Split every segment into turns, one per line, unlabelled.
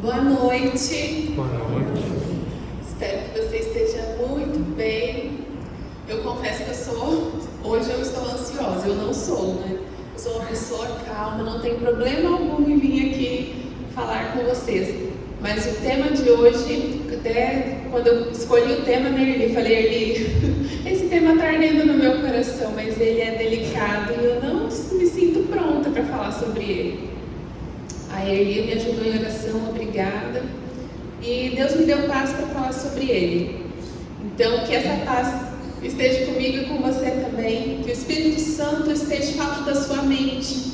Boa noite.
Boa noite.
Espero que você esteja muito bem. Eu confesso que hoje eu estou ansiosa, eu não sou, né? Eu sou uma pessoa calma, não tem problema algum em vir aqui falar com vocês. Mas o tema de hoje, até quando eu escolhi o tema, né, Erli, falei, Erli, esse tema está ardendo no meu coração, mas ele é delicado e eu não me sinto pronta para falar sobre ele. A Erli me ajudou em oração, obrigada. E Deus me deu paz para falar sobre ele. Então, que essa paz esteja comigo e com você também. Que o Espírito Santo esteja falando da sua mente.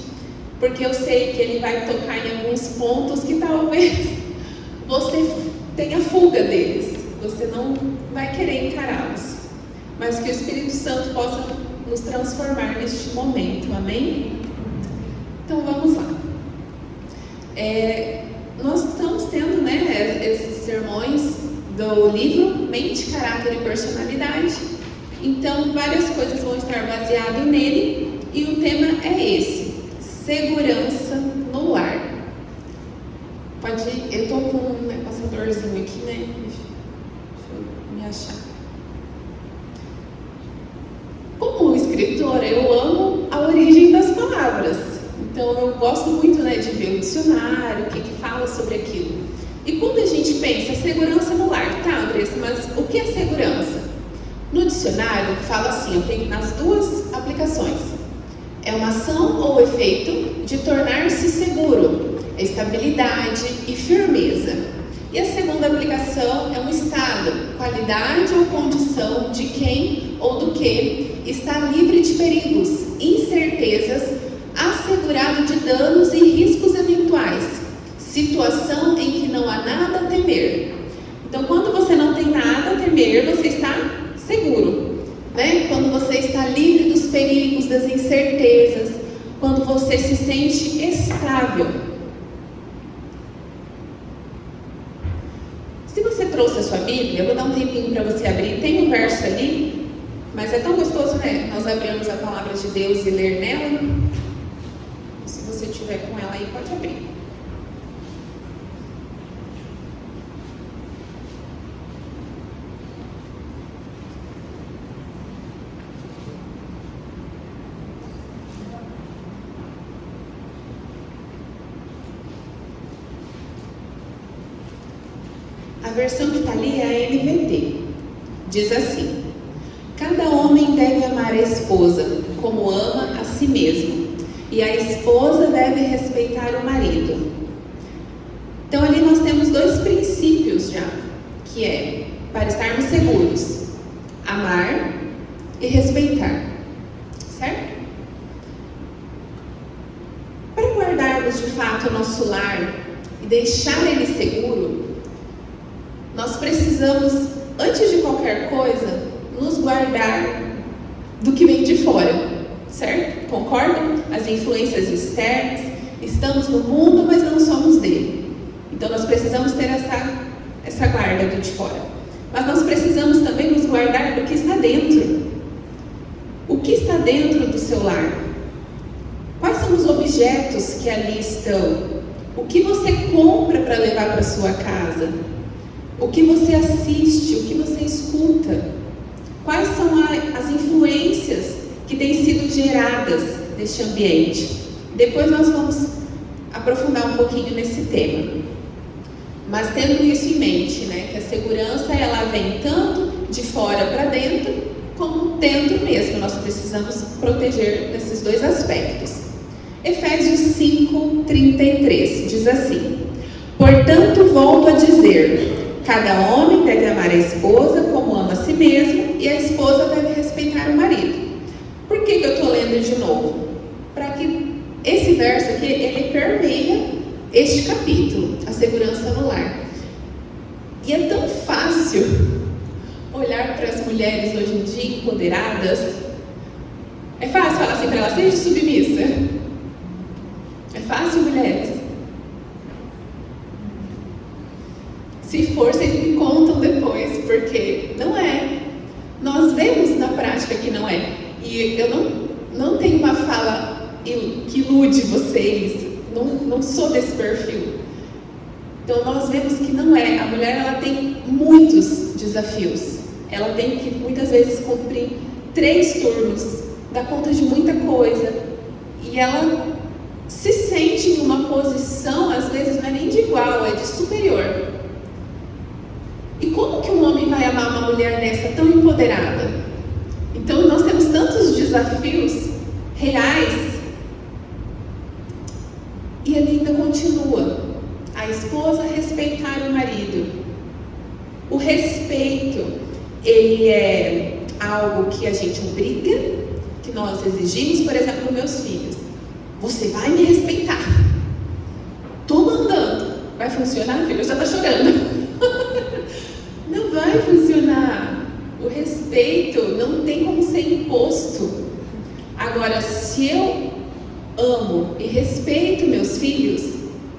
Porque eu sei que ele vai tocar em alguns pontos que talvez você tenha fuga deles. Você não vai querer encará-los. Mas que o Espírito Santo possa nos transformar neste momento. Amém? Então, vamos lá. Nós estamos tendo, né, esses sermões do livro Mente, Caráter e Personalidade. Então, várias coisas vão estar baseadas nele. E o tema é esse: segurança no lar. Pode ir, eu estou com um passadorzinho aqui, né? Deixa eu me achar. Como escritora, eu amo a origem das palavras. Então, eu gosto muito, né, de ver o dicionário, o que fala sobre aquilo. E quando a gente pensa segurança no lar, tá, Andressa, mas o que é segurança? No dicionário, fala assim, eu tenho nas duas aplicações. É uma ação ou efeito de tornar-se seguro, estabilidade e firmeza. E a segunda aplicação é um estado, qualidade ou condição de quem ou do que está livre de perigos, incertezas, assegurado de danos e riscos eventuais, situação em que não há nada a temer. Então, quando você não tem nada a temer, você está seguro, né? Quando você está livre dos perigos, das incertezas, quando você se sente estável. Se você trouxe a sua Bíblia, eu vou dar um tempinho para você abrir, tem um verso ali, mas é tão gostoso, né? Nós abrimos a palavra de Deus e ler nela. Se você tiver com ela aí, pode abrir. A versão que está ali é a NVT. Diz assim: cada homem deve amar a esposa como ama a si mesmo, e a esposa deve respeitar o marido. Então ali nós temos dois princípios já, que é para estarmos seguros: amar e respeitar, certo? Para guardarmos de fato o nosso lar e deixar ele seguro, nós precisamos, antes de qualquer coisa, nos guardar do que vem de fora, certo? Concordam? As influências externas, estamos no mundo, mas não somos dele. Então nós precisamos ter essa guarda do de fora. Mas nós precisamos também nos guardar do que está dentro. O que está dentro do seu lar? Quais são os objetos que ali estão? O que você compra para levar para sua casa? O que você assiste? O que você escuta? Quais são as influências que têm sido geradas neste ambiente? Depois nós vamos aprofundar um pouquinho nesse tema. Mas tendo isso em mente, né, que a segurança ela vem tanto de fora para dentro, como dentro mesmo. Nós precisamos proteger nesses dois aspectos. Efésios 5:33 diz assim: portanto, volto a dizer, cada homem deve amar a esposa como ama a si mesmo, e a esposa deve respeitar o marido. Por que eu estou lendo de novo? Para que esse verso aqui, ele permeia este capítulo, a segurança no lar. E é tão fácil olhar para as mulheres hoje em dia empoderadas. É fácil falar assim para elas: seja submissa. É fácil, mulheres? Se for, vocês me contam depois, porque não é. Nós vemos na prática que não é. E eu não tenho uma fala que ilude vocês, não sou desse perfil. Então nós vemos que não é. A mulher ela tem muitos desafios. Ela tem que muitas vezes cumprir 3 turnos, dar conta de muita coisa. E ela se sente em uma posição, às vezes não é nem de igual, é de superior. E como que um homem vai amar uma mulher dessa tão empoderada? Então nós temos tantos desafios reais. E ele ainda continua. A esposa respeitar o marido. O respeito, ele é algo que a gente obriga, que nós exigimos, por exemplo, meus filhos. Você vai me respeitar. Tô mandando. Vai funcionar, filho? Já tá chorando. Não vai funcionar. O respeito não tem como ser imposto. Agora, se eu amo e respeito meus filhos,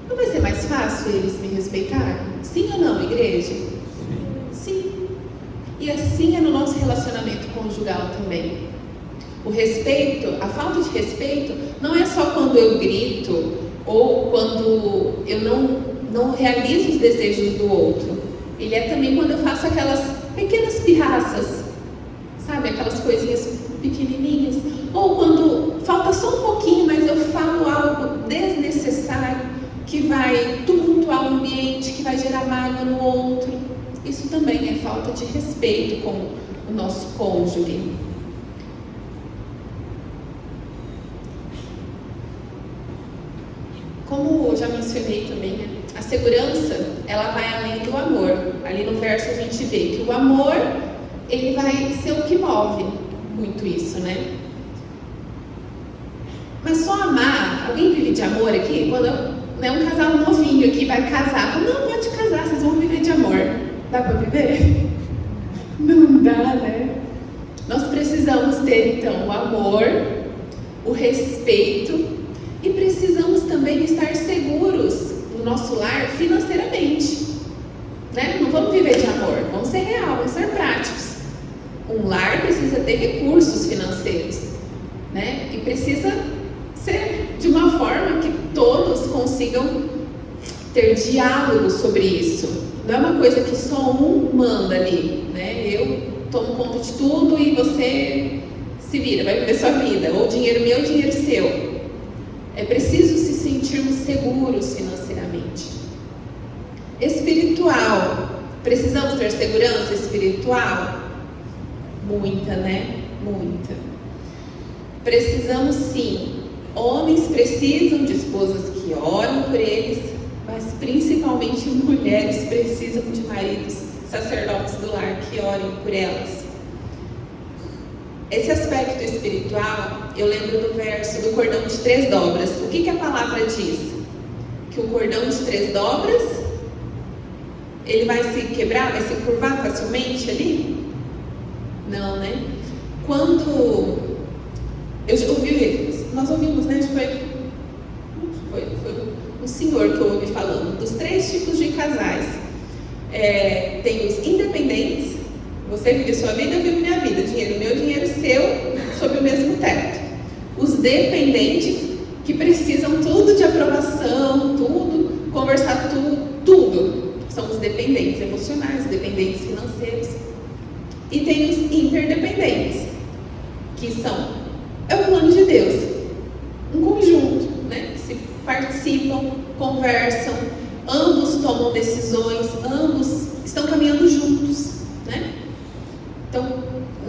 não vai ser mais fácil eles me respeitarem? Sim ou não, igreja? Sim. E assim é no nosso relacionamento conjugal também. O respeito, a falta de respeito, não é só quando eu grito ou quando eu não realizo os desejos do outro. Ele é também quando eu faço aquelas pequenas pirraças, sabe? Aquelas coisinhas pequenininhas. Ou quando falta só um pouquinho, mas eu falo algo desnecessário que vai tumultuar o ambiente, que vai gerar mágoa no outro. Isso também é falta de respeito com o nosso cônjuge. Como já mencionei também, né? A segurança, ela vai além do amor. Ali no verso a gente vê que o amor, ele vai ser o que move muito isso, né? Mas só amar, alguém vive de amor aqui? Quando um casal novinho aqui vai casar, não, pode casar, vocês vão viver de amor. Dá para viver? Não dá, né? Nós precisamos ter então o amor, o respeito e precisamos também estar seguros no nosso lar financeiramente, né? Não vamos viver de amor, vamos ser real, vamos ser práticos. Um lar precisa ter recursos financeiros, né? E precisa ser de uma forma que todos consigam ter diálogo sobre isso. Não é uma coisa que só um manda ali, né? Eu tomo conta de tudo e você se vira, vai viver sua vida, ou dinheiro meu, dinheiro seu. É preciso se sentirmos seguros financeiramente. Espiritual. Precisamos ter segurança espiritual? Muita, né? Muita. Precisamos sim. Homens precisam de esposas que oram por eles, mas principalmente mulheres precisam de maridos sacerdotes do lar que orem por elas. Esse aspecto espiritual, eu lembro do verso do cordão de 3 dobras. O que a palavra diz? Que o cordão de 3 dobras, ele vai se quebrar, vai se curvar facilmente ali? Não, né? Quando eu ouvi, nós ouvimos, né? Foi um senhor que eu ouvi falando dos 3 tipos de casais. Tem os independentes. Você vive sua vida, eu vivo minha vida. Dinheiro meu, dinheiro seu, sob o mesmo teto. Os dependentes, que precisam tudo de aprovação, tudo, conversar tudo. São os dependentes emocionais, dependentes financeiros. E tem os interdependentes, que é o plano de Deus. Um conjunto, né? Que se participam, conversam, ambos tomam decisões, ambos estão caminhando juntos, né? Então,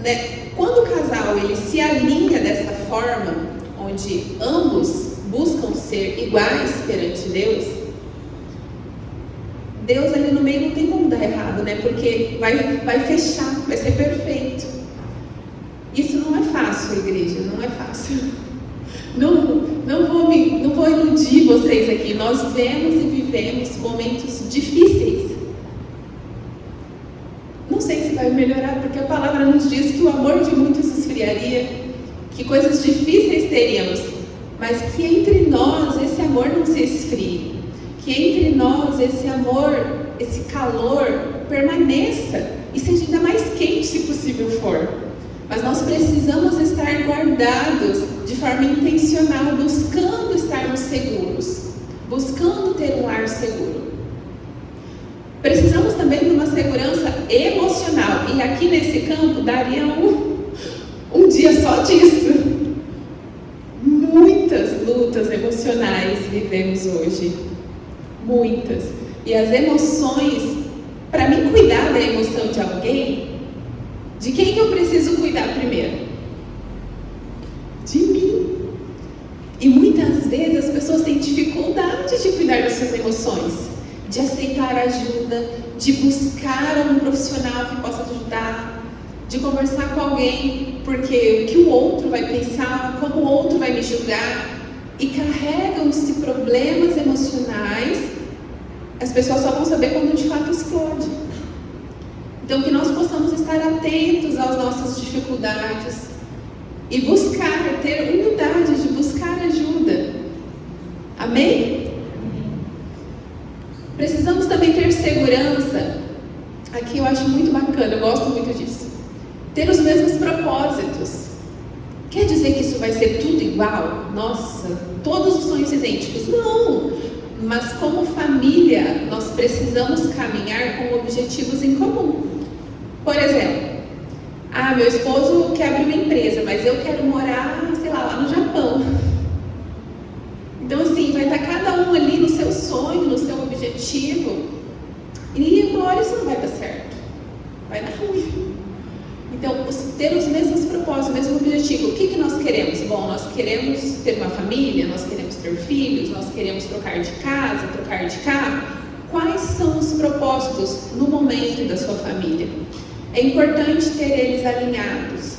né, quando o casal ele se alinha dessa forma, onde ambos buscam ser iguais perante Deus ali no meio não tem como dar errado, né? Porque vai fechar, vai ser perfeito. Isso não é fácil, igreja, não é fácil. Não vou iludir vocês aqui. Nós vemos e vivemos momentos difíceis. Não sei se vai melhorar, porque a palavra nos diz que o amor de muitos esfriaria, que coisas difíceis teríamos, mas que entre nós esse amor não se esfrie, que entre nós esse amor, esse calor permaneça e seja ainda mais quente se possível for. Mas nós precisamos estar guardados de forma intencional, buscando estarmos seguros, buscando ter um lar seguro. Precisamos também de uma segurança emocional. E aqui nesse campo daria um dia só disso. Muitas lutas emocionais vivemos hoje. Muitas. E as emoções, para mim cuidar da emoção de alguém, de quem que eu preciso cuidar primeiro? De mim. E muitas vezes as pessoas têm dificuldade de cuidar das suas emoções, de aceitar ajuda, de buscar um profissional que possa te ajudar, de conversar com alguém, porque o que o outro vai pensar, como o outro vai me julgar, e carregam-se problemas emocionais. As pessoas só vão saber quando de fato explode. Então, que nós possamos estar atentos às nossas dificuldades e buscar, ter humildade de buscar ajuda. Amém? Precisamos também ter segurança. Aqui eu acho muito bacana, eu gosto muito disso. Ter os mesmos propósitos. Quer dizer que isso vai ser tudo igual? Nossa, todos os sonhos idênticos? Não! Mas como família, nós precisamos caminhar com objetivos em comum. Por exemplo, meu esposo quer abrir uma empresa, mas eu quero morar, lá no Japão. Então assim, vai estar cada um ali no seu sonho, no seu objetivo, e uma hora isso não vai dar certo, vai dar ruim. Então, ter os mesmos propósitos, o mesmo objetivo. O que nós queremos? Bom, nós queremos ter uma família, nós queremos ter filhos, nós queremos trocar de casa, trocar de carro. Quais são os propósitos no momento da sua família? É importante ter eles alinhados,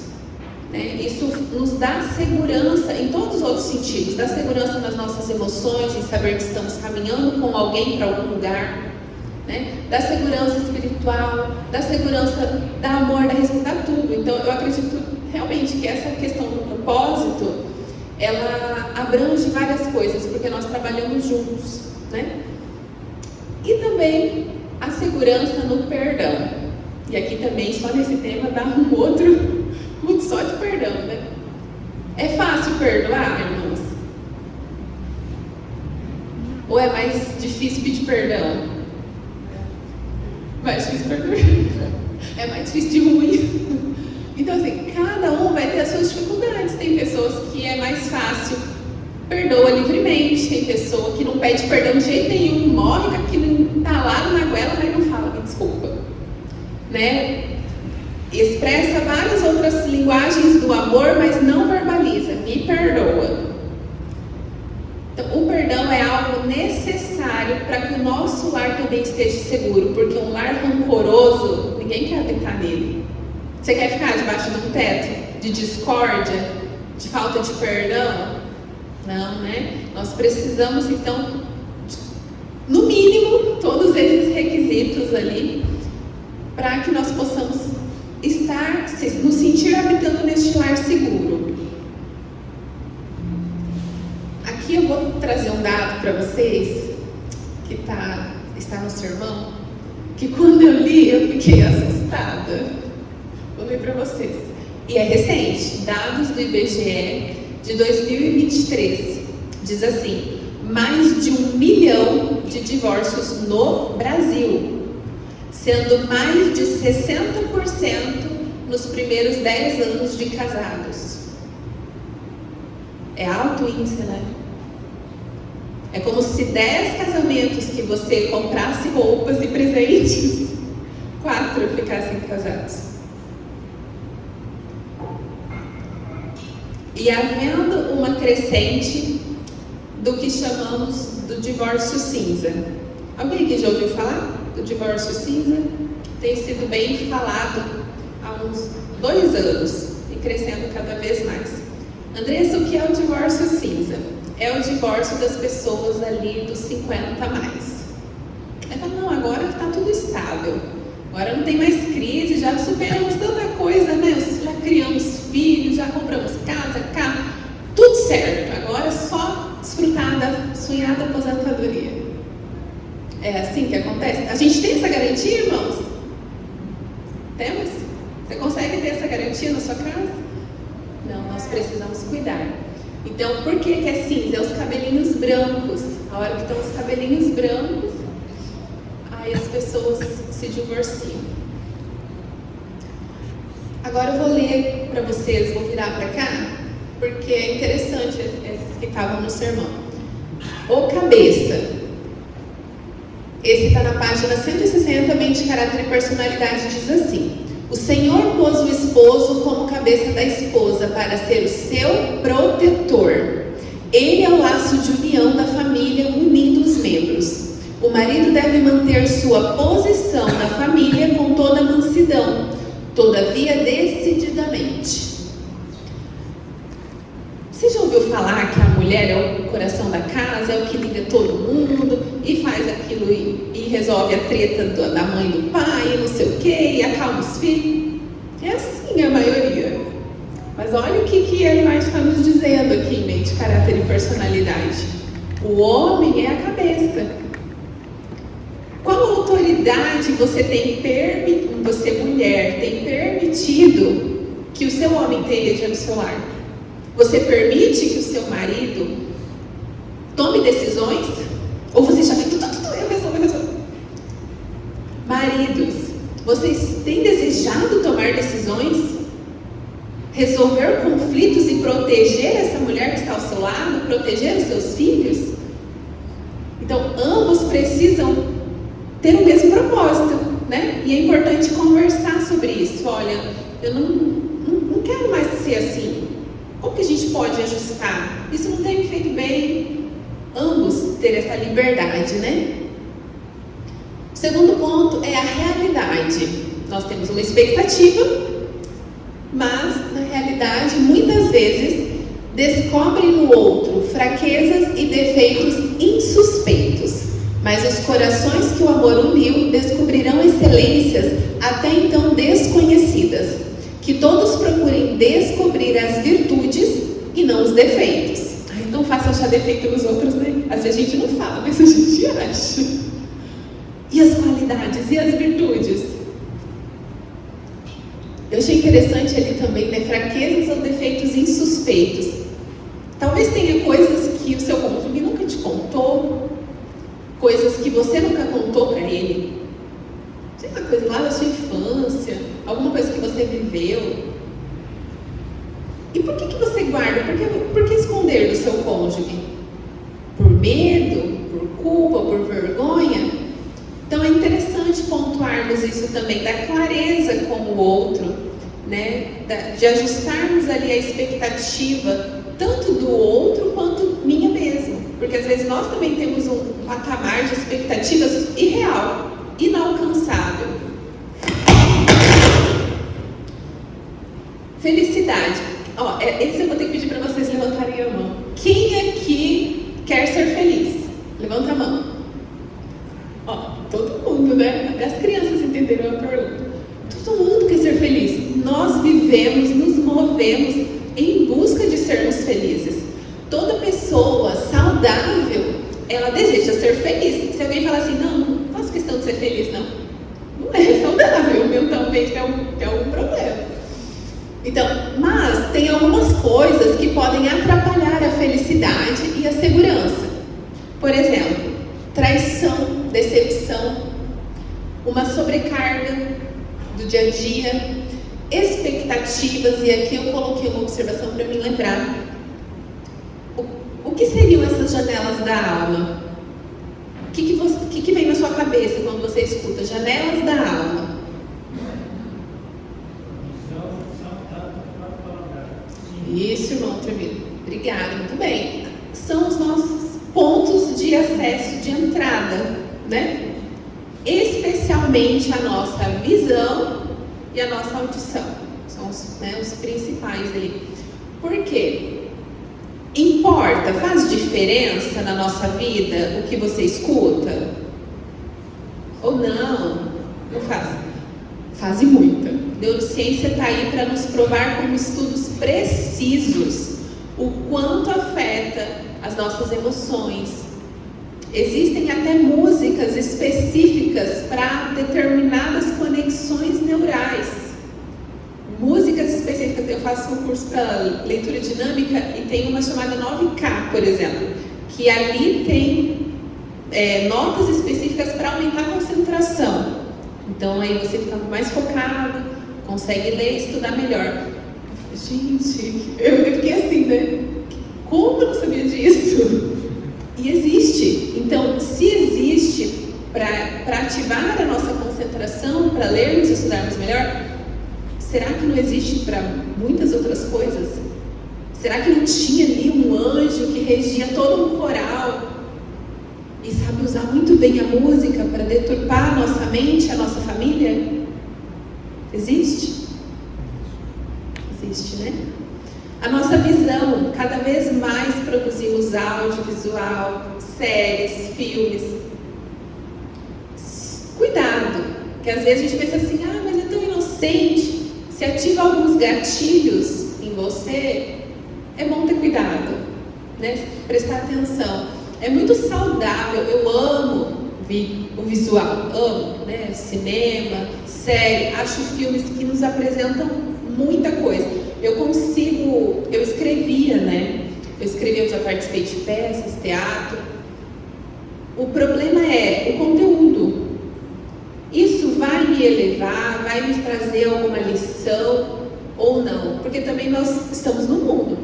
né? Isso nos dá segurança em todos os outros sentidos. Dá segurança nas nossas emoções, em saber que estamos caminhando com alguém para algum lugar. Né? Da segurança espiritual, da segurança, da amor, da respeito, dá tudo. Então eu acredito realmente que essa questão do propósito, ela abrange várias coisas, porque nós trabalhamos juntos, né? E também a segurança no perdão. E aqui também, só nesse tema, dá um outro só de perdão, né? É fácil perdoar, irmãos? Ou é mais difícil pedir perdão? Mais difícil perdoar. É mais difícil de ruim. Então assim, cada um vai ter as suas dificuldades. Tem pessoas que é mais fácil, perdoa livremente. Tem pessoa que não pede perdão de jeito nenhum, morre com aquilo entalado na goela, mas não fala, me desculpa, né? Expressa várias outras linguagens do amor, mas não verbaliza, me perdoa. Então, o perdão é algo necessário para que o nosso lar também esteja seguro, porque um lar rancoroso, ninguém quer habitar nele. Você quer ficar debaixo de um teto de discórdia, de falta de perdão? Não, né? Nós precisamos, então, no mínimo, todos esses requisitos ali, para que nós possamos estar, nos sentir habitando neste lar seguro. Aqui eu vou trazer um dado para vocês, que está no sermão, que quando eu li, eu fiquei assustada. Vou ler para vocês. E é recente, dados do IBGE de 2023. Diz assim, mais de 1 milhão de divórcios no Brasil, sendo mais de 60% nos primeiros 10 anos de casados. É alto índice, né? É como se 10 casamentos que você comprasse roupas e presentes, 4 ficassem casados. E havendo uma crescente do que chamamos do divórcio cinza. Alguém aqui já ouviu falar do divórcio cinza? Tem sido bem falado há uns 2 anos e crescendo cada vez mais. Andressa, o que é o divórcio cinza? É o divórcio das pessoas ali dos 50 a mais. Aí fala, não, agora está tudo estável, agora não tem mais crise, já superamos tanta coisa, né? Já criamos filhos, já compramos casa, carro, tudo certo, agora é só desfrutar da sonhada aposentadoria. É assim que acontece? A gente tem essa garantia, irmãos? Temos? Você consegue ter essa garantia na sua casa? Não, nós precisamos cuidar. Então, por que é cinza? É os cabelinhos brancos. A hora que estão os cabelinhos brancos, aí as pessoas se divorciam. Agora eu vou ler para vocês, vou virar para cá, porque é interessante esses que estavam no sermão. O cabeça. Esse está na página 160, Mente, Caráter e Personalidade, diz assim: o Senhor pôs o esposo como cabeça da esposa para ser o seu protetor. Ele é o laço de união da família, unindo os membros. O marido deve manter sua posição na família com toda mansidão, todavia decididamente. Você já ouviu falar que a mulher é o coração da casa, é o que liga todo mundo e faz aquilo e resolve a treta da mãe e do pai, não sei o que, e acalma os filhos? É assim a maioria. Mas olha o que ele vai estar nos dizendo aqui em Mente, Caráter e Personalidade. O homem é a cabeça. Qual autoridade você mulher, tem permitido que o seu homem tenha diante do seu lar? Você permite que o seu marido tome decisões? Ou você já fica, eu resolvo. Maridos, vocês têm desejado tomar decisões? Resolver conflitos e proteger essa mulher que está ao seu lado? Proteger os seus filhos? Então, ambos precisam ter o mesmo propósito, né? E é importante conversar sobre isso. Olha, eu não quero mais ser assim. Como que a gente pode ajustar? Isso não tem me feito bem. Ambos ter essa liberdade, né? O segundo ponto é a realidade. Nós temos uma expectativa, mas na realidade, muitas vezes, descobre no outro fraquezas e defeitos insuspeitos. Mas os corações que o amor uniu descobrirão excelências até então desconhecidas. Que todos procurem descobrir as virtudes e não os defeitos. Ai, não faça achar defeito nos outros, né? Às vezes a gente não fala, mas a gente acha. E as qualidades e as virtudes? Eu achei interessante ali também, né? Fraquezas ou defeitos insuspeitos. Talvez tenha coisas que o seu cônjuge nunca te contou, coisas que você nunca contou para ele. Sei lá, coisa lá da sua infância, alguma coisa que você viveu. E por que você guarda? Por que esconder do seu cônjuge? Por medo? Por culpa? Por vergonha? Então é interessante pontuarmos isso também, da clareza com o outro, né? De ajustarmos ali a expectativa, tanto do outro quanto minha mesmo. Porque às vezes nós também temos um patamar de expectativas irreal, inalcançável. Felicidade. Esse eu vou ter que pedir para vocês levantarem a mão. Quem aqui quer ser feliz? Levanta a mão. Todo mundo, né? Até as crianças entenderam a pergunta. Todo mundo quer ser feliz. Nós vivemos, nos movemos em busca de sermos felizes. Toda pessoa saudável, ela deseja ser feliz. Se alguém falar assim, não faço questão de ser feliz, não é saudável, mentalmente tem algum problema. Então, mas tem algumas coisas que podem atrapalhar a felicidade e a segurança. Por exemplo, traição, decepção, uma sobrecarga do dia a dia, expectativas, e aqui eu coloquei uma observação para me lembrar. O que seriam essas janelas da alma? O que vem na sua cabeça quando você escuta janelas da alma? Isso, irmão Trevino. Obrigada, muito bem. São os nossos pontos de acesso, de entrada, né? Especialmente a nossa visão e a nossa audição. São os principais ali. Por quê? Importa, faz diferença na nossa vida o que você escuta? Ou não? Não faz. Faz e muita. Neurociência está aí para nos provar com estudos precisos o quanto afeta as nossas emoções. Existem até músicas específicas para determinadas conexões neurais. Músicas específicas, eu faço um curso para leitura dinâmica e tem uma chamada 9K, por exemplo, que ali tem notas específicas para aumentar a concentração Então aí você fica mais focado, consegue ler e estudar melhor. Gente, eu fiquei assim, né? Como eu não sabia disso? E existe. Então, se existe para ativar a nossa concentração, para lermos e estudarmos melhor, será que não existe para muitas outras coisas? Será que não tinha ali um anjo que regia todo um coral e sabe usar muito bem a música para deturpar a nossa mente, a nossa família? Existe? Existe, né? A nossa visão, cada vez mais produzimos audiovisual, séries, filmes. Cuidado, que às vezes a gente pensa assim, mas é tão inocente. Se ativa alguns gatilhos em você, é bom ter cuidado, né? Prestar atenção. É muito saudável, eu amo o visual, amo, né? Cinema, série, acho filmes que nos apresentam muita coisa. Eu escrevia, né? Eu já participei de peças, teatro. O problema é o conteúdo. Isso vai me elevar, vai me trazer alguma lição ou não? Porque também nós estamos no mundo.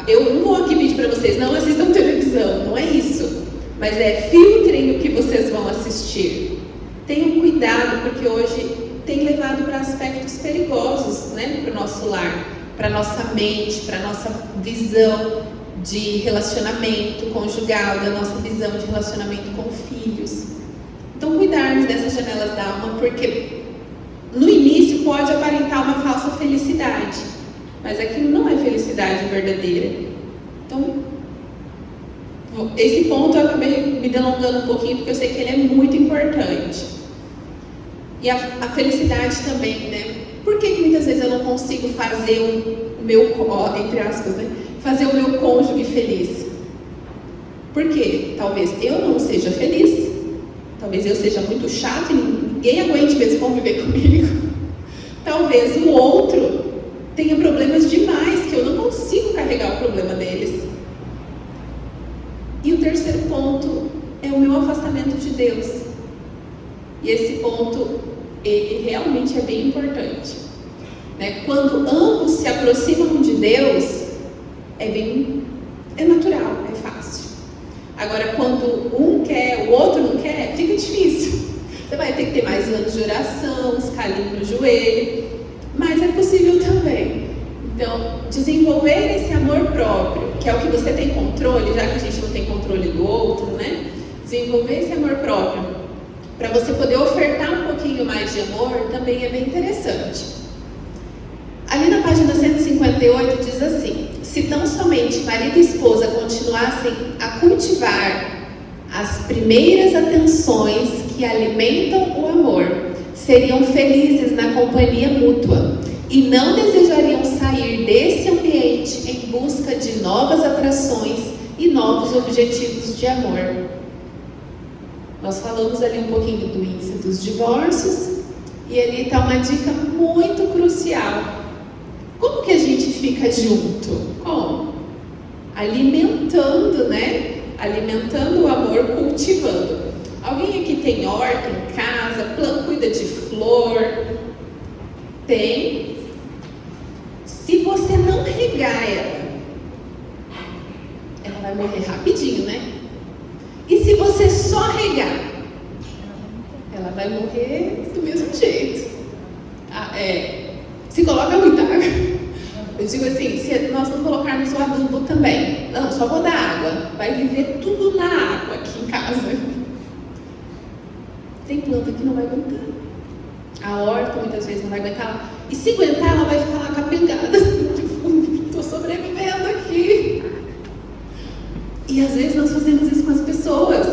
Eu não vou aqui pedir para vocês, não assistam televisão, não é isso. Mas filtrem o que vocês vão assistir. Tenham cuidado, porque hoje tem levado para aspectos perigosos, né, para o nosso lar, para a nossa mente, para a nossa visão de relacionamento conjugal, da nossa visão de relacionamento com filhos. Então, cuidarmos dessas janelas da alma, porque no início pode aparentar uma falsa felicidade, mas aquilo não é felicidade verdadeira. Então, esse ponto eu acabei me delongando um pouquinho, porque eu sei que ele é muito importante. E a felicidade também, né? Por que muitas vezes eu não consigo fazer o meu, entre aspas, né? Fazer o meu cônjuge feliz? Porque talvez eu não seja feliz, talvez eu seja muito chato e ninguém aguente mesmo conviver comigo. Talvez o outro tenha problemas demais que eu não consigo carregar o problema deles. E o terceiro ponto é o meu afastamento de Deus. E esse ponto, ele realmente é bem importante, né? Quando ambos se aproximam de Deus, é natural, é fácil. Agora, quando um quer, o outro não quer, fica difícil. Você vai ter que ter mais anos de oração, escalinho no joelho, mas é possível também. Então, desenvolver esse amor próprio, que é o que você tem controle, já que a gente não tem controle do outro, né? Desenvolver esse amor próprio, para você poder ofertar um pouquinho mais de amor, também é bem interessante. Ali na página 158 diz assim: se tão somente marido e esposa continuassem a cultivar as primeiras atenções que alimentam o amor, seriam felizes na companhia mútua e não desejariam sair desse ambiente em busca de novas atrações e novos objetivos de amor. Nós falamos ali um pouquinho do índice dos divórcios e ali está uma dica muito crucial. Como que a gente fica junto? Como? Alimentando, né? Alimentando o amor, cultivando. Alguém aqui tem horta em casa, cuida de flor? Tem. Se você não regar ela vai morrer rapidinho, né? E se você só regar, ela vai morrer do mesmo jeito. Se coloca muita água. Eu digo assim, se nós não colocarmos o adubo também, não, só vou dar água, vai viver tudo na água aqui em casa. Tem planta que não vai aguentar. A horta muitas vezes não vai aguentar. E se aguentar, ela vai ficar lá capengada. Estou sobrevivendo aqui. E às vezes nós fazemos isso com as pessoas.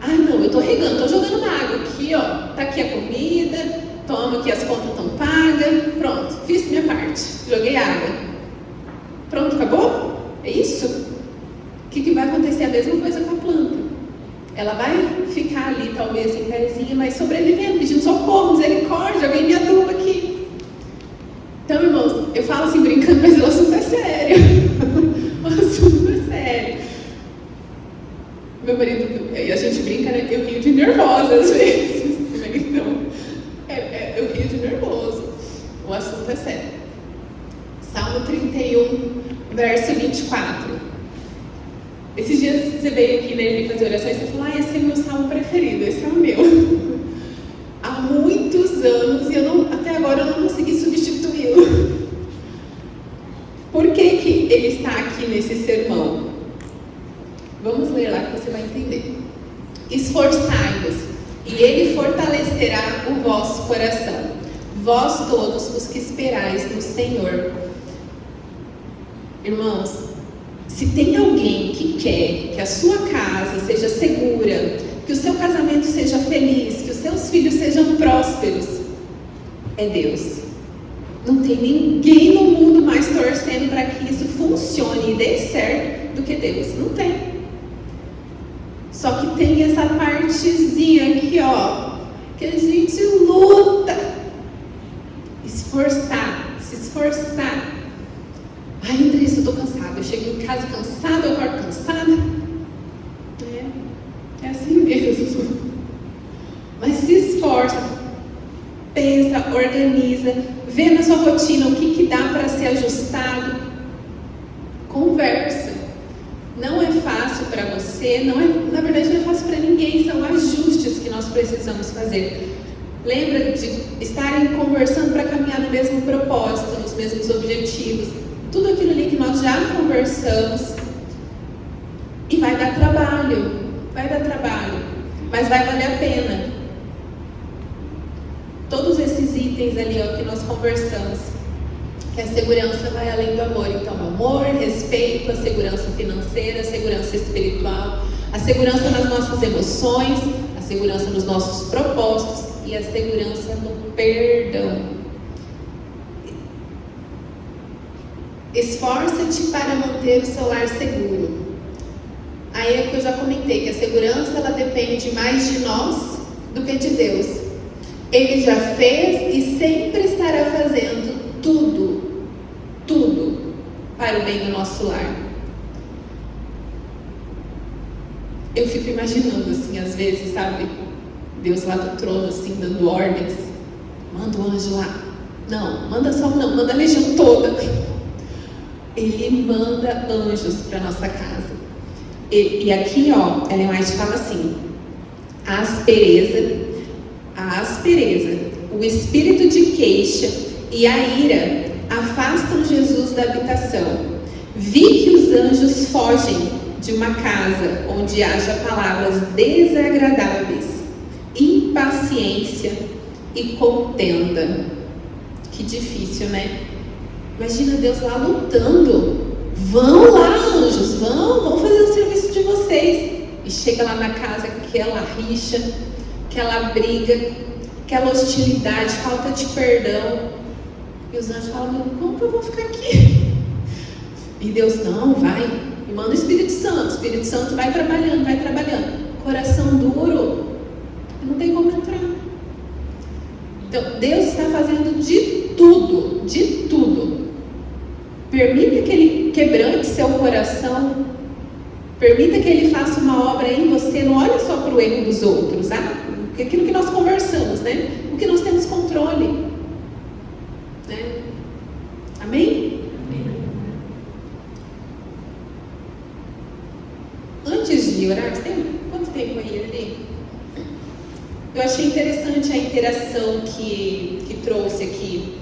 Não, eu estou regando, estou jogando na água aqui, ó. Tá aqui a comida, toma aqui, as contas estão pagas. Pronto, fiz minha parte. Joguei água. Pronto, acabou? É isso? O que vai acontecer? A mesma coisa com a planta. Ela vai ficar ali, talvez, em pezinha, mas sobrevivendo, pedindo socorro, misericórdia, alguém me aduba aqui. Então, irmãos, eu falo assim brincando, mas o assunto é sério. O assunto é sério. Meu marido, e a gente brinca, né? Eu rio de nervosa às vezes. Então, é sério. Salmo 31, verso 24. Esses dias você veio aqui nele fazer orações e você falou: esse é o meu salmo preferido, esse é o meu. Há muitos anos e até agora eu não consegui substituí-lo. Por que ele está aqui nesse sermão? Vamos ler lá que você vai entender. Esforçai-vos, e ele fortalecerá o vosso coração, vós todos os que esperais no Senhor. Irmãos, se tem alguém que quer que a sua casa seja segura, que o seu casamento seja feliz, que os seus filhos sejam prósperos, é Deus. Não tem ninguém no mundo mais torcendo para que isso funcione e dê certo do que Deus. Não tem. Só que tem essa partezinha aqui, ó, que a gente luta. Se esforçar. Ai, Andressa, eu tô cansada. Eu chego em casa cansada, eu acordo cansada. É assim mesmo. Mas se esforça, pensa, organiza, vê na sua rotina o que dá para ser ajustado. Conversa. Não é fácil para você, na verdade não é fácil para ninguém, são ajustes que nós precisamos fazer. Lembra de estarem conversando para caminhar no mesmo propósito, nos mesmos objetivos. Tudo aquilo ali que nós já conversamos. E vai dar trabalho, mas vai valer a pena. Todos esses itens ali, ó, que nós conversamos, que a segurança vai além do amor. Então, amor, respeito, a segurança financeira, a segurança espiritual, a segurança nas nossas emoções, a segurança nos nossos propósitos e a segurança no perdão. Esforça-te para manter o seu lar seguro. Aí é que eu já comentei, que a segurança ela depende mais de nós do que de Deus. Ele já fez e sempre estará fazendo tudo para o bem do nosso lar. Eu fico imaginando assim, às vezes, sabe, Deus lá do trono, assim, dando ordens. Manda o anjo lá. Não, manda só um não, manda a legião toda. Ele manda anjos para nossa casa. E aqui, ó, Ellen White fala assim: a aspereza, o espírito de queixa e a ira afastam Jesus da habitação. Vi que os anjos fogem de uma casa onde haja palavras desagradáveis, impaciência e contenda. Que difícil, né? Imagina Deus lá lutando. Vão lá, anjos, vão fazer o serviço de vocês. E chega lá na casa aquela rixa, aquela briga, aquela hostilidade, falta de perdão. E os anjos falam: como que eu vou ficar aqui? E Deus: não, vai. E manda o Espírito Santo vai trabalhando. Coração duro, não tem como entrar. Então, Deus está fazendo de tudo. Permita que Ele quebrante seu coração. Permita que Ele faça uma obra em você. Não olhe só para o erro dos outros, tá? Aquilo que nós conversamos, né? O que nós temos controle, né? Amém? Antes de orar, você tem quanto tempo aí ali? Eu achei interessante a interação que trouxe aqui,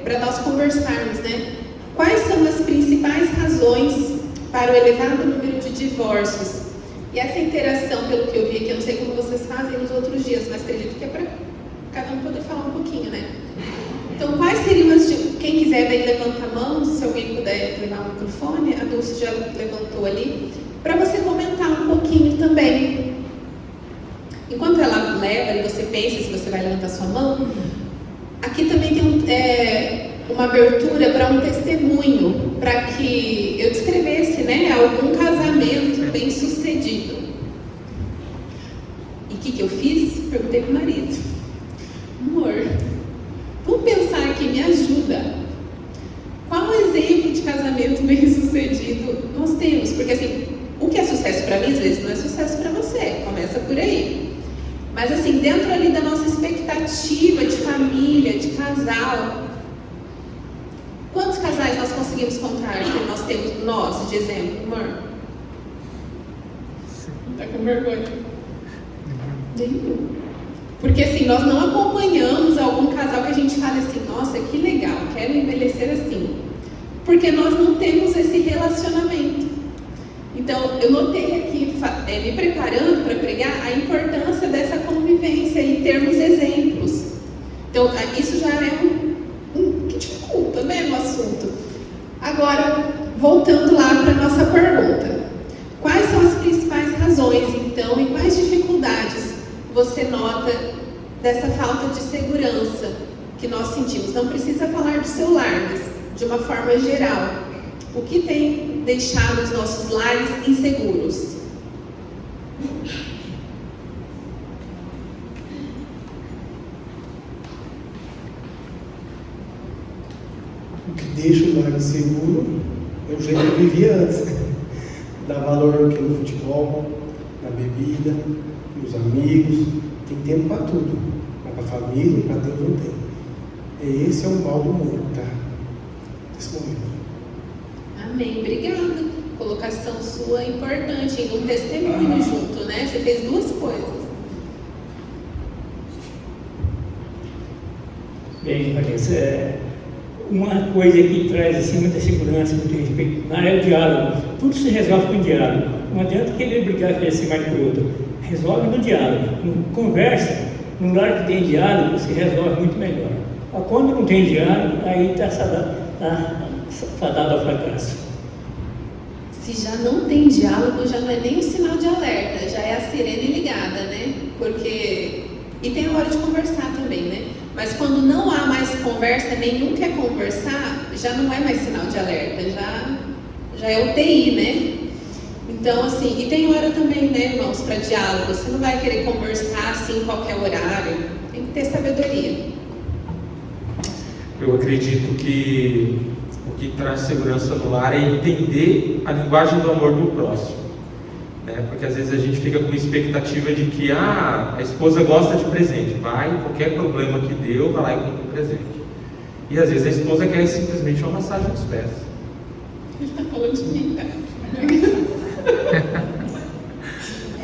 para nós conversarmos, né? Quais são as principais razões para o elevado número de divórcios? E essa interação, pelo que eu vi aqui, eu não sei como vocês fazem nos outros dias, mas acredito que é para cada um poder falar um pouquinho, né? Então, quais seriam as... Quem quiser, daí levanta a mão, se alguém puder levar o microfone, a Dulce já levantou ali, para você comentar um pouquinho também. Enquanto ela leva e você pensa se você vai levantar sua mão, aqui também tem uma abertura para um testemunho, para que eu descrevesse, né, algum casamento bem sucedido. E o que eu fiz? Perguntei para o marido: amor, vamos pensar aqui, me ajuda. Qual exemplo de casamento bem sucedido nós temos? Porque assim, o que é sucesso para mim, às vezes não é sucesso para você. Começa por aí. Mas assim, dentro ali da nossa expectativa de família, de casal, quantos casais nós conseguimos contar que nós temos, nós, de exemplo, amor? Tá com vergonha? Nenhum. Porque assim, nós não acompanhamos algum casal que a gente fala assim, nossa, que legal, quero envelhecer assim. Porque nós não temos esse relacionamento. Então, eu notei aqui, me preparando para pregar, a importância dessa convivência e termos exemplos. Então, isso já é um que dificulta, né, no assunto. Agora, voltando lá para a nossa pergunta. Quais são as principais razões, então, e quais dificuldades você nota dessa falta de segurança que nós sentimos? Não precisa falar do seu lar, mas de uma forma geral. O que tem deixado os nossos lares inseguros?
O que deixa o lar inseguro é o jeito que eu vivia antes. Dar valor aqui no futebol, na bebida, nos amigos. Tem tempo para tudo. Para a família, para Deus não tem. E esse é o mal do mundo, tá? Nesse momento.
Amém, obrigada. Colocação sua é importante, em um testemunho junto, né? Você fez duas coisas.
Bem, Vanessa, uma coisa que traz assim, muita segurança, muito respeito, é o diálogo. Tudo se resolve com diálogo. Não adianta querer brigar com esse mais com o outro. Resolve no diálogo. Conversa, no lar que tem diálogo, se resolve muito melhor. Quando não tem diálogo, aí está fadado ao fracasso.
Se já não tem diálogo, já não é nem um sinal de alerta, já é a sirene ligada, né? Porque... E tem a hora de conversar também, né? Mas quando não há mais conversa, nenhum quer conversar, já não é mais sinal de alerta, já é UTI, né? Então, assim, e tem hora também, né, irmãos, para diálogo. Você não vai querer conversar assim em qualquer horário, tem que ter sabedoria.
Eu acredito que o que traz segurança no lar é entender a linguagem do amor do próximo, né? Porque às vezes a gente fica com uma expectativa de que a esposa gosta de presente, qualquer problema que deu, vai lá e compra um presente. E às vezes a esposa quer simplesmente uma massagem nos pés.
Ele está falando de mim, tá?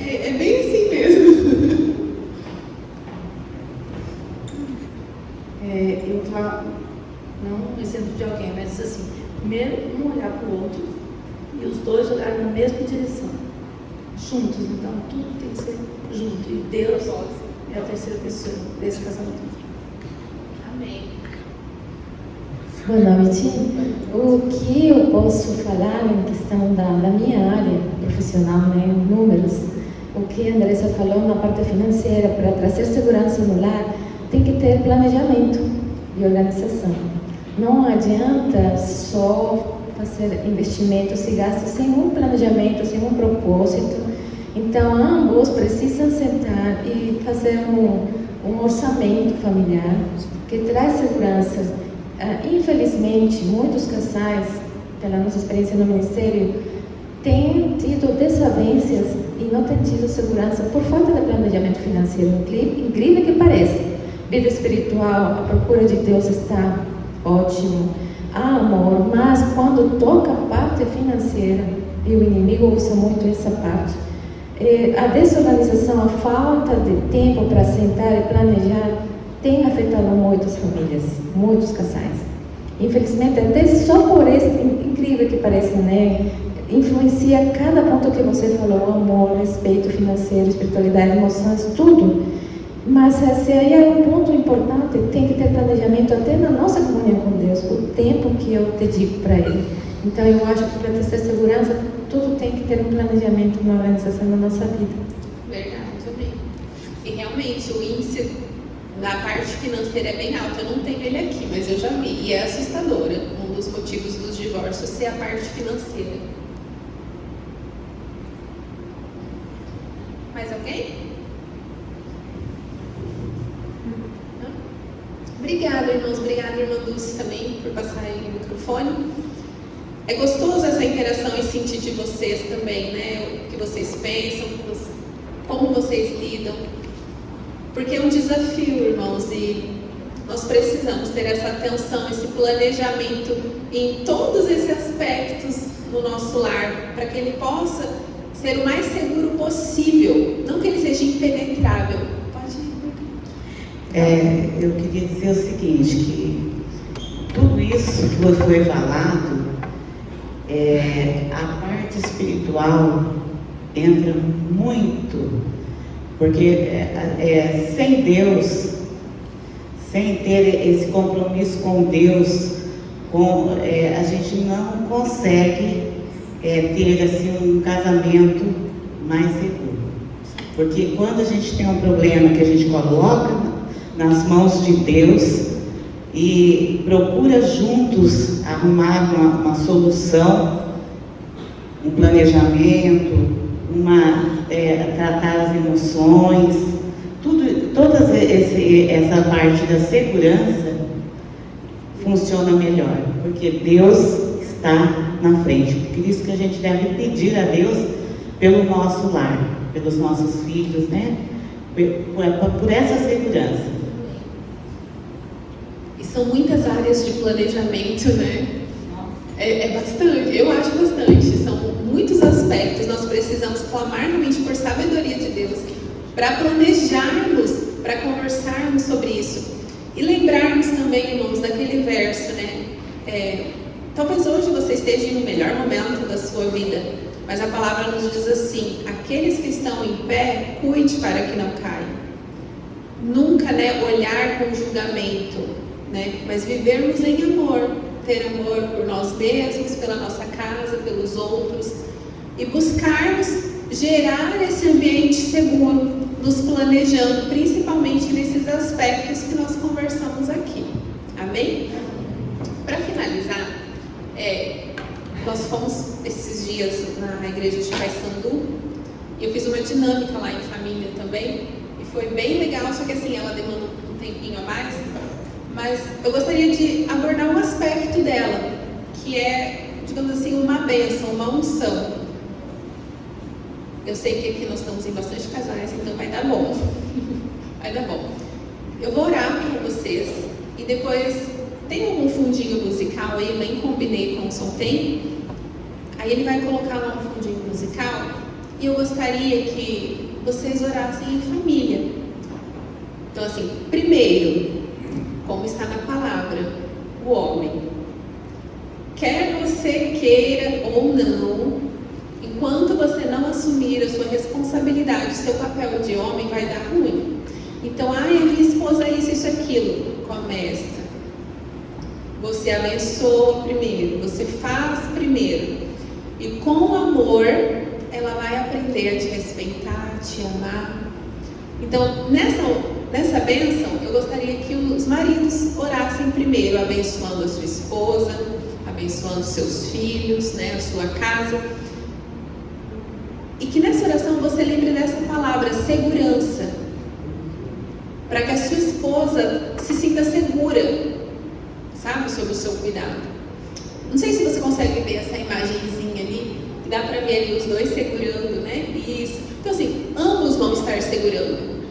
É bem assim mesmo.
Eu falo, não um exemplo de alguém, mas assim, primeiro um olhar para o outro e os dois olharem na mesma direção, juntos. Então tudo tem que ser junto, e Deus é a terceira pessoa desse casamento.
Amém.
Boa noite. O que eu posso falar em questão da minha área profissional, né, números, o que a Andressa falou na parte financeira, para trazer segurança no lar, tem que ter planejamento e organização. Não adianta só fazer investimentos e gastos sem um planejamento, sem um propósito. Então, ambos precisam sentar e fazer um orçamento familiar que traz segurança. Infelizmente, muitos casais, pela nossa experiência no ministério, têm tido desavenças e não têm tido segurança por falta de planejamento financeiro. Incrível que pareça. Vida espiritual, a procura de Deus está ótimo, há amor, mas quando toca a parte financeira, e o inimigo usa muito essa parte, a desorganização, a falta de tempo para sentar e planejar, tem afetado muitas famílias, muitos casais. Infelizmente, até só por isso, incrível que pareça, né? Influencia cada ponto que você falou, amor, respeito financeiro, espiritualidade, emoções, tudo. Mas esse aí é um ponto importante, tem que ter planejamento até na nossa comunhão com Deus, o tempo que eu dedico para Ele. Então eu acho que para ter segurança, tudo tem que ter um planejamento, uma organização na nossa vida.
Verdade, também. E realmente o índice na parte financeira é bem alto. Eu não tenho ele aqui, mas eu já vi. E é assustadora. Um dos motivos dos divórcios ser a parte financeira. Mais alguém? Obrigada, irmãos. Obrigada, irmã Dulce, também, por passar aí o microfone. É gostoso essa interação e sentir de vocês também, né? O que vocês pensam, como vocês lidam. Porque é um desafio, irmãos, e nós precisamos ter essa atenção, esse planejamento em todos esses aspectos no nosso lar, para que ele possa ser o mais seguro possível, não que ele seja impenetrável. Pode ir.
Eu queria dizer o seguinte, que tudo isso que foi falado, a parte espiritual entra muito, porque sem Deus, sem ter esse compromisso com Deus, a gente não consegue ter assim, um casamento mais seguro. Porque quando a gente tem um problema que a gente coloca nas mãos de Deus e procura juntos arrumar uma solução, um planejamento, tratar as emoções, toda essa parte da segurança funciona melhor, porque Deus está na frente. Por isso que a gente deve pedir a Deus pelo nosso lar, pelos nossos filhos, né? Por essa segurança.
E são muitas áreas de planejamento, né? É bastante, eu acho bastante. São muitos aspectos. Nós precisamos clamar realmente por sabedoria de Deus para planejarmos, para conversarmos sobre isso. E lembrarmos também, irmãos, daquele verso, né? Talvez hoje você esteja no melhor momento da sua vida, mas a palavra nos diz assim: aqueles que estão em pé, cuide para que não caia. Nunca, né, olhar com julgamento, né? Mas vivermos em amor, ter amor por nós mesmos, pela nossa casa, pelos outros, e buscarmos gerar esse ambiente seguro, nos planejando, principalmente nesses aspectos que nós conversamos aqui. Amém? Para finalizar, nós fomos esses dias na igreja de Paysandu e eu fiz uma dinâmica lá em família também e foi bem legal, só que assim, ela demanda um tempinho a mais, mas eu gostaria de abordar um aspecto dela, que é, digamos assim, uma bênção, uma unção. Eu sei que aqui nós estamos em bastante casais, então vai dar bom. Vai dar bom. Eu vou orar para vocês e depois, tem algum fundinho musical aí? Eu nem combinei com o som, tem? Aí ele vai colocar lá um fundinho musical e eu gostaria que vocês orassem em família. Então assim, primeiro, como está na palavra, o homem. Quer você queira ou não, enquanto você não assumir a sua responsabilidade, o seu papel de homem, vai dar ruim. Então, a minha esposa é isso, aquilo. Começa. Você abençoa primeiro, você faz primeiro. E com amor, ela vai aprender a te respeitar, a te amar. Então, nessa bênção, eu gostaria que os maridos orassem primeiro, abençoando a sua esposa, abençoando seus filhos, né, a sua casa. E que nessa oração você lembre dessa palavra, segurança. Para que a sua esposa se sinta segura, sabe, sobre o seu cuidado. Não sei se você consegue ver essa imagenzinha ali, que dá para ver ali os dois segurando, né? Isso. Então assim, ambos vão estar segurando.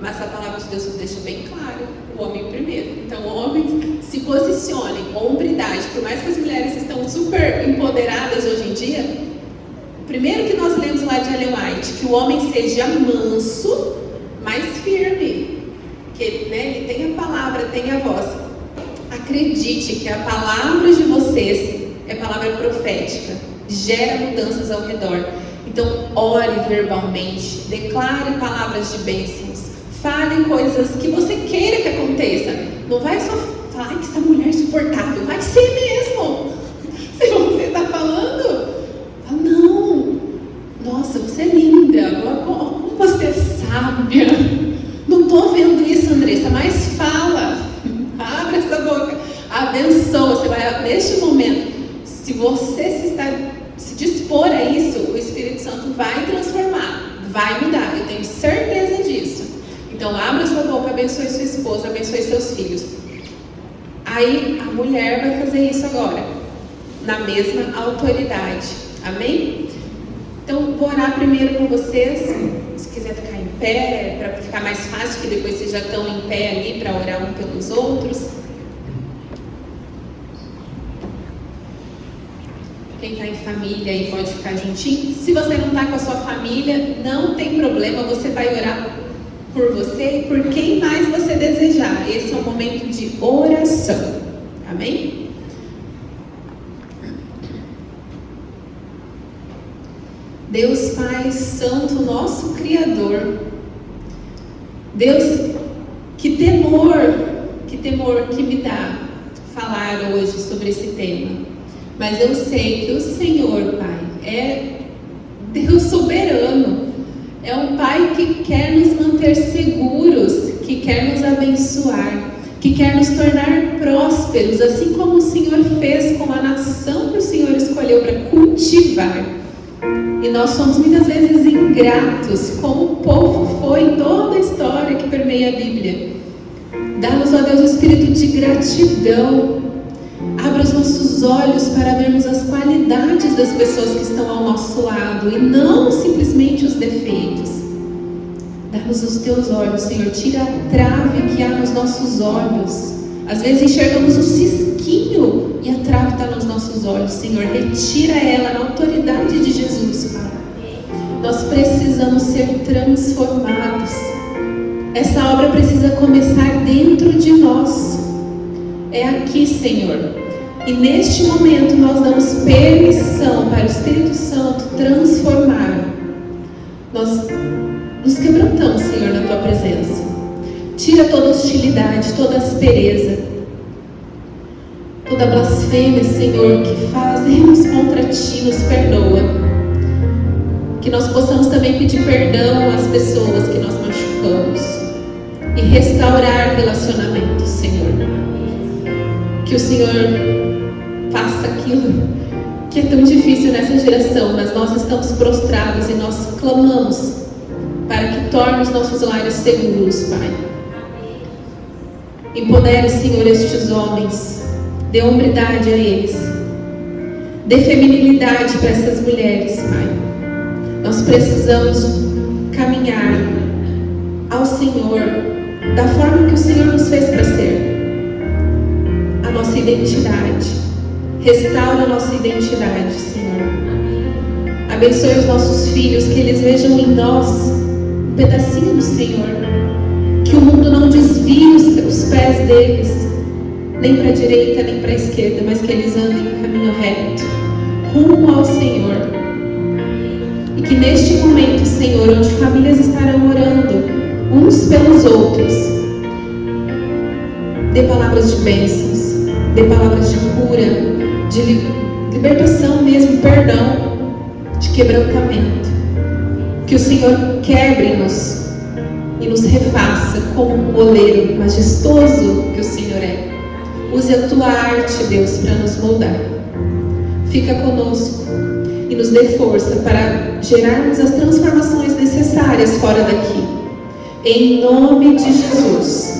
Mas a palavra de Deus nos deixa bem claro, o homem primeiro. Então o homem se posicione, hombridade. Por mais que as mulheres estão super empoderadas hoje em dia, o primeiro que nós lemos lá de Ellen White, que o homem seja manso, mais firme. Que, né, ele tem a palavra, tem a voz. Acredite que a palavra de vocês é palavra profética, gera mudanças ao redor. Então, ore verbalmente, declare palavras de bênçãos, fale coisas que você queira que aconteça. Não vai só falar que essa mulher é insuportável, vai ser mesmo. Se você está falando, fala, não, nossa, você é linda, como você é sábia. Não estou vendo isso, Andressa, mas fala. Abre essa boca, abençoa. Você vai, neste momento, se você se dispor a isso, o Espírito Santo vai transformar, vai mudar, eu tenho certeza disso. Então abra sua boca, abençoe sua esposa, abençoe seus filhos. Aí a mulher vai fazer isso agora, na mesma autoridade. Amém? Então vou orar primeiro com vocês. se quiser ficar em pé, para ficar mais fácil, que depois vocês já estão em pé ali para orar um pelos outros. Quem está em família aí pode ficar juntinho. Se você não está com a sua família, não tem problema, você vai orar por você e por quem mais você desejar. Esse é um momento de oração. Amém? Deus Pai Santo, nosso Criador. Deus, que temor que me dá falar hoje sobre esse tema. Mas eu sei que o Senhor, Pai, é Deus soberano. É um Pai que quer nos manter seguros, que quer nos abençoar, que quer nos tornar prósperos, assim como o Senhor fez com a nação que o Senhor escolheu para cultivar. E nós somos muitas vezes ingratos, como o povo foi em toda a história que permeia a Bíblia. Dá-nos, ó Deus, o espírito de gratidão. Abra os nossos olhos para vermos as qualidades das pessoas que estão ao nosso lado e não simplesmente os defeitos. Dá-nos os teus olhos, Senhor. Tira a trave que há nos nossos olhos. Às vezes enxergamos o cisquinho e a trave está nos nossos olhos, Senhor. Retira ela na autoridade de Jesus, Pai. Nós precisamos ser transformados. Essa obra precisa começar dentro de nós. É aqui, Senhor. E neste momento nós damos permissão para o Espírito Santo transformar. Nós nos quebrantamos, Senhor, na Tua presença. Tira toda hostilidade, toda aspereza, toda blasfêmia, Senhor, que fazemos contra Ti, nos perdoa. Que nós possamos também pedir perdão às pessoas que nós machucamos e restaurar relacionamentos, Senhor. Que o Senhor faça aquilo que é tão difícil nessa geração, mas nós estamos prostrados e nós clamamos para que torne os nossos lares seguros, Pai. Empodere, Senhor, estes homens, dê hombridade a eles, dê feminilidade para essas mulheres, Pai. Nós precisamos caminhar ao Senhor da forma que o Senhor nos fez para ser. A nossa identidade. Restaura a nossa identidade, Senhor. Abençoe os nossos filhos, que eles vejam em nós um pedacinho do Senhor. Que o mundo não desvie os pés deles, nem para a direita, nem para a esquerda, mas que eles andem em caminho reto, rumo ao Senhor. E que neste momento, Senhor, onde famílias estarão orando uns pelos outros, dê palavras de bênçãos, dê palavras de cura, de libertação mesmo, perdão, de quebrantamento. Que o Senhor quebre-nos e nos refaça como um oleiro majestoso que o Senhor é. Use a Tua arte, Deus, para nos moldar. Fica conosco e nos dê força para gerarmos as transformações necessárias fora daqui. Em nome de Jesus.